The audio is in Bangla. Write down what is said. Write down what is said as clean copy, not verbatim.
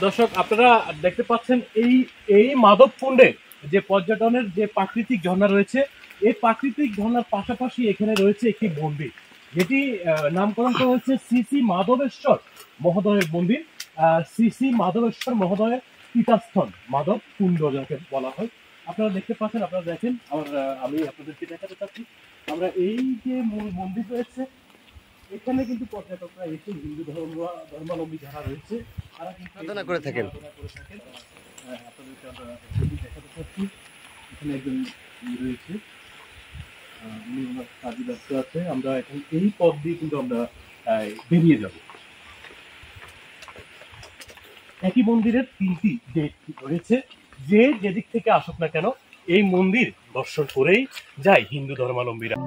দর্শক আপনারা দেখতে পাচ্ছেন এই এই মাধবকুণ্ডে যে পর্যটনের যে প্রাকৃতিক ঝর্ণা রয়েছে, এই প্রাকৃতিক ঝর্ণার পাশাপাশি এখানে রয়েছে একটি মন্দির, যেটি নামকরণ করা হয়েছে শ্রী শ্রী মাধবেশ্বর মহোদয়ের মন্দির। শ্রী শ্রী মাধবেশ্বর মহোদয়ের পীঠস্থান মাধব কুণ্ড যাকে বলা হয়। আপনারা দেখতে পাচ্ছেন, আপনারা দেখেন, আমি আপনাদেরকে দেখাতে চাচ্ছি। আমরা এই যে মূল মন্দির রয়েছে, এখানে কিন্তু পর্যটকরা এসে হিন্দু ধর্মাবলম্বী যারা রয়েছে তারা কিন্তু সাধনা করে থাকেন। আপনাদেরকে আমরা দেখাতে চাচ্ছি। এখানে একজন রয়েছে, উনি ওনার কাজে ব্যস্ত আছে। আমরা এখন এই পথ দিয়ে কিন্তু আমরা বেরিয়ে যাব। একই মন্দিরের তিনটি গেট রয়েছে, যে যেদিক থেকে আসুক না কেন এই মন্দির দর্শন করেই যায় হিন্দু ধর্মাবলম্বীরা।